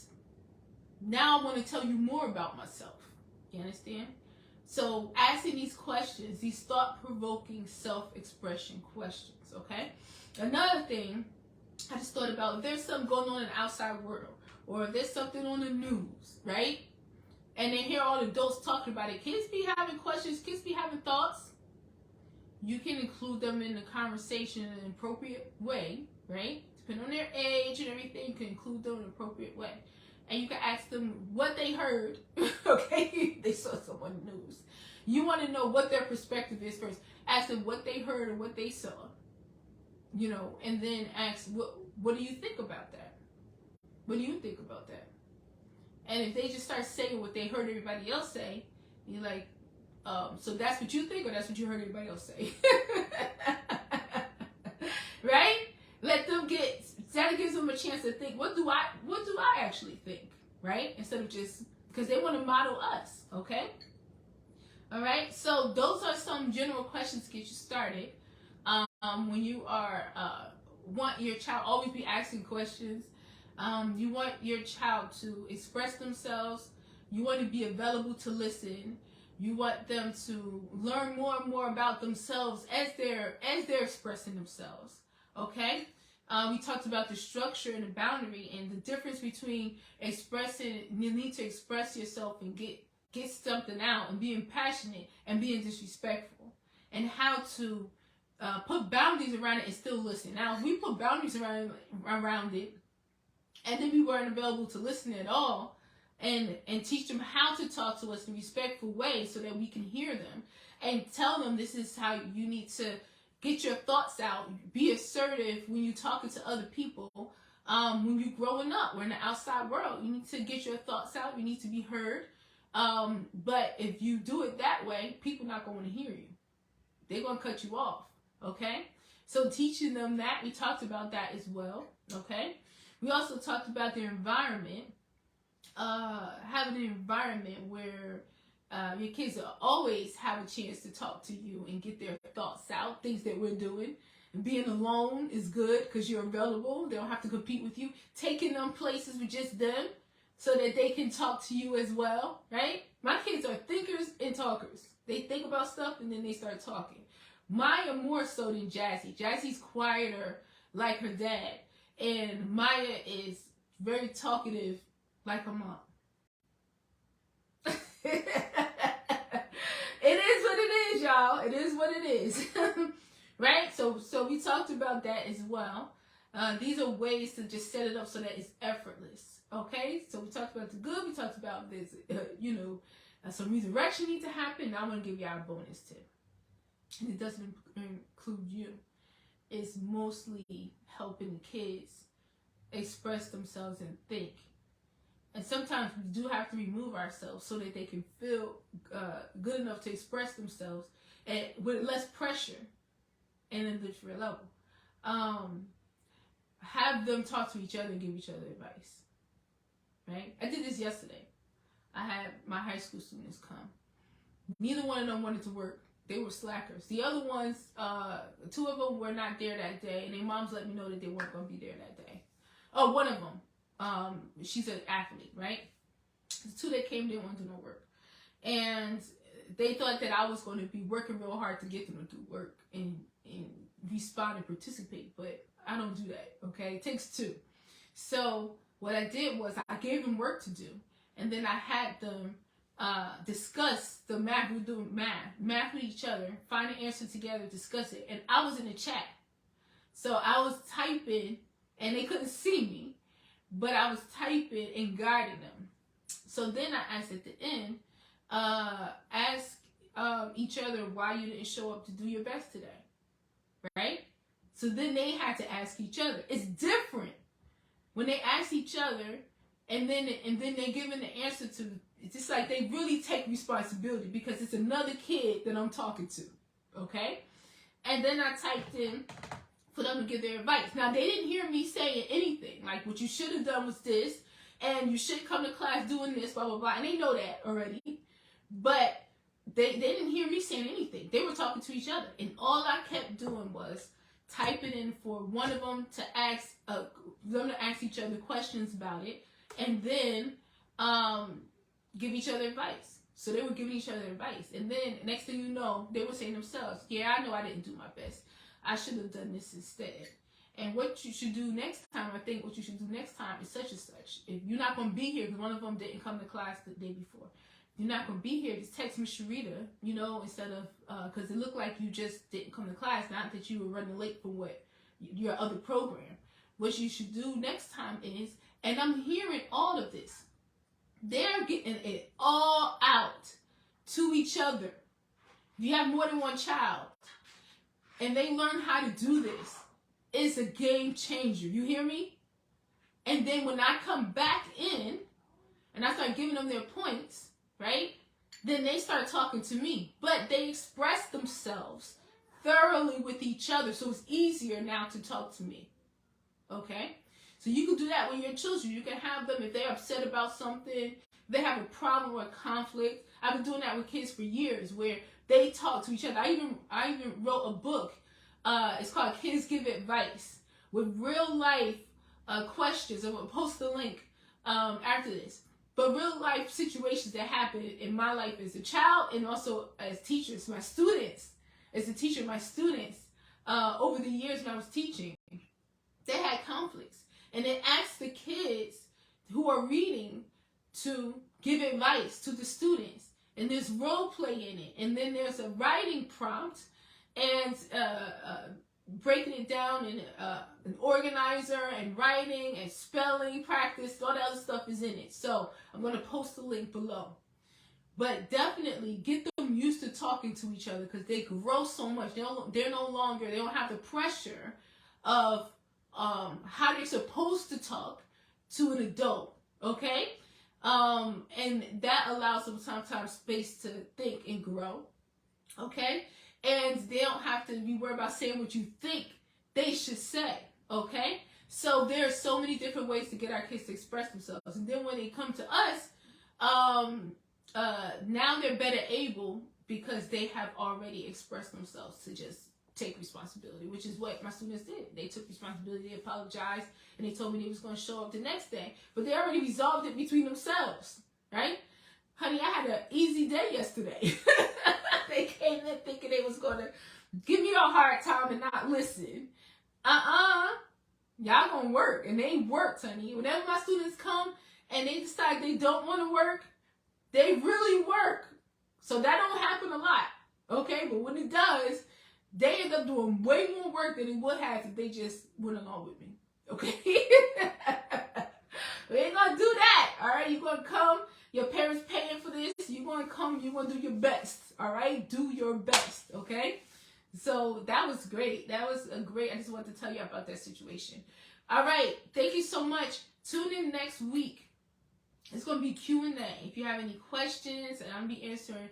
now I want to tell you more about myself. You understand? So asking these questions, these thought-provoking self-expression questions, okay? Another thing I just thought about, if there's something going on in the outside world, or if there's something on the news, right? And they hear all the adults talking about it, kids be having questions, kids be having thoughts. You can include them in the conversation in an appropriate way, right? Depending on their age and everything, you can include them in an appropriate way. And you can ask them what they heard, okay? They saw someone on the news. You want to know what their perspective is first. Ask them what they heard and what they saw, you know, and then ask, what do you think about that? What do you think about that? And if they just start saying what they heard everybody else say, you're like, so that's what you think, or that's what you heard everybody else say? Right? Let them that gives them a chance to think, what do I actually think? Right? Instead of just, because they want to model us, okay? All right, so those are some general questions to get you started. When you are, want your child, always be asking questions. You want your child to express themselves. You want to be available to listen. You want them to learn more and more about themselves as they're expressing themselves. Okay? We talked about the structure and the boundary and the difference between expressing, you need to express yourself and get something out, and being passionate and being disrespectful, and how to put boundaries around it and still listen. Now, if we put boundaries around it, and then we weren't available to listen at all, and teach them how to talk to us in a respectful way so that we can hear them, and tell them this is how you need to get your thoughts out, be assertive when you're talking to other people. When you're growing up, we're in the outside world, you need to get your thoughts out, you need to be heard. But if you do it that way, people not going to hear you. They're going to cut you off, okay? So teaching them that, we talked about that as well, okay? We also talked about their environment, having an environment where your kids will always have a chance to talk to you and get their thoughts out, things that we're doing. And being alone is good because you're available. They don't have to compete with you. Taking them places with just them so that they can talk to you as well, right? My kids are thinkers and talkers. They think about stuff and then they start talking. Maya more so than Jazzy. Jazzy's quieter like her dad. And Maya is very talkative like her mom. It is what it is, y'all. It is what it is. Right? So we talked about that as well. These are ways to just set it up so that it's effortless. Okay? So we talked about the good. We talked about this, some resurrection need to happen. Now I'm going to give y'all a bonus tip. And it doesn't include you. It's mostly helping kids express themselves and think. And sometimes we do have to remove ourselves so that they can feel good enough to express themselves and with less pressure and in a different level. Have them talk to each other and give each other advice. Right? I did this yesterday. I had my high school students come. Neither one of them wanted to work. They were slackers. The other ones, 2 of them were not there that day, and their moms let me know that they weren't going to be there that day. Oh, one of them, she's an athlete, right? The 2 that came didn't want to do no work. And they thought that I was going to be working real hard to get them to do work and respond and participate, but I don't do that, okay? It takes 2. So what I did was I gave them work to do, and then I had them discuss the math. We were doing math with each other, find an answer together, discuss it. And I was in the chat. So I was typing, and they couldn't see me, but I was typing and guiding them. So then I asked at the end, each other why you didn't show up to do your best today, right? So then they had to ask each other. It's different when they ask each other, and then they're given the answer to. It's just like they really take responsibility because it's another kid that I'm talking to, okay? And then I typed in for them to give their advice. Now, they didn't hear me saying anything. Like, what you should have done was this, and you should come to class doing this, blah, blah, blah. And they know that already. But they didn't hear me saying anything. They were talking to each other. And all I kept doing was typing in for one of them to ask each other questions about it, and then give each other advice. So they were giving each other advice. And then next thing you know, they were saying themselves, yeah, I know I didn't do my best. I should have done this instead. And what you should do next time, I think what you should do next time is such and such. If you're not going to be here because one of them didn't come to class the day before, you're not going to be here, just text Miss Sharita, instead of, because it looked like you just didn't come to class, not that you were running late for your other program. What you should do next time is, and I'm hearing all of this, they're getting it all out to each other. If you have more than one child and they learn how to do this, it's a game changer. You hear me? And then when I come back in and I start giving them their points, right? Then they start talking to me. But they express themselves thoroughly with each other, so it's easier now to talk to me. Okay? So you can do that with your children. You can have them, if they're upset about something, they have a problem or a conflict. I've been doing that with kids for years, where they talk to each other. I even wrote a book. It's called Kids Give Advice, with real life questions. I'm going to post the link after this. But real life situations that happen in my life as a child and also as teachers. My students, as a teacher, my students, over the years when I was teaching, they had conflicts. And they asked the kids who are reading to give advice to the students. And there's role play in it. And then there's a writing prompt and breaking it down in an organizer and writing and spelling practice. All that other stuff is in it. So I'm going to post the link below. But definitely get them used to talking to each other because they grow so much. They don't have the pressure of how they're supposed to talk to an adult, okay? And that allows them sometimes space to think and grow, okay? And they don't have to be worried about saying what you think they should say, okay? So there are so many different ways to get our kids to express themselves. And then when they come to us, now they're better able because they have already expressed themselves to just take responsibility, which is what my students did. They took responsibility, they apologized, and they told me they was going to show up the next day. But they already resolved it between themselves, right? Honey, I had an easy day yesterday. They came in thinking they was going to give me a hard time and not listen. Y'all going to work, and they worked, honey. Whenever my students come and they decide they don't want to work, they really work. So that don't happen a lot, okay? But when it does, they end up doing way more work than they would have if they just went along with me, okay? We ain't gonna do that, all right? You're gonna come, your parents paying for this, you're gonna come, you're gonna do your best, all right? Do your best, okay? So that was great. That was a great, I just wanted to tell you about that situation. All right, thank you so much. Tune in next week. It's gonna be Q&A. If you have any questions, and I'm gonna be answering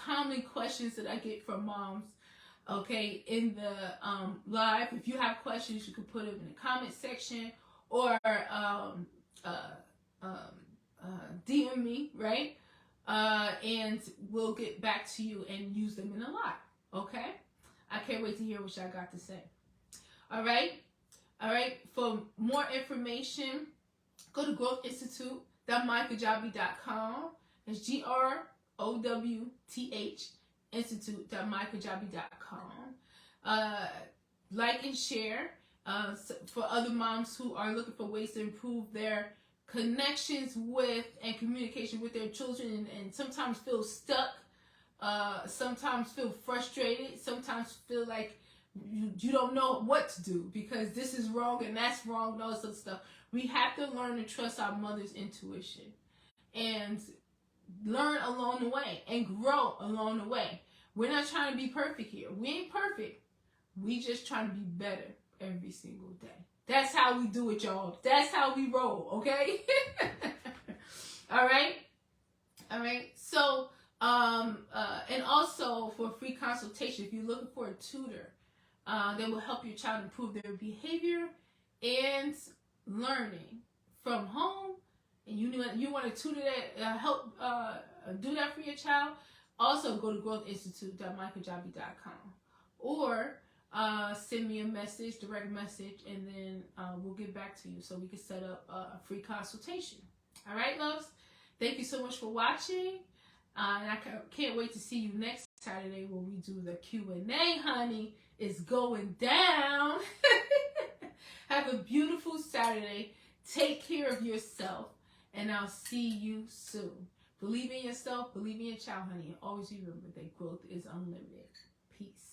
common questions that I get from moms, okay, in the live. If you have questions, you can put them in the comment section or DM me, right? And we'll get back to you and use them in the live, okay? I can't wait to hear what y'all got to say. All right? All right, for more information, go to growthinstitute.mykajabi.com. It's GROWTH institute.mykajabi.com. Like and share for other moms who are looking for ways to improve their connections with and communication with their children and sometimes feel stuck, sometimes feel frustrated, sometimes feel like you don't know what to do because this is wrong and that's wrong and all this other stuff. We have to learn to trust our mother's intuition. And learn along the way and grow along the way. We're not trying to be perfect here. We ain't perfect. We just trying to be better every single day. That's how we do it, y'all. That's how we roll, okay? All right? All right? So, and also for free consultation, if you're looking for a tutor that will help your child improve their behavior and learning from home, and you want a tutor that help do that for your child, also go to growthinstitute.micahjabi.com or send me a message, direct message, and then we'll get back to you so we can set up a free consultation. All right, loves? Thank you so much for watching. And I can't wait to see you next Saturday when we do the Q&A, honey. It's going down. Have a beautiful Saturday. Take care of yourself. And I'll see you soon. Believe in yourself. Believe in your child, honey. And always remember that growth is unlimited. Peace.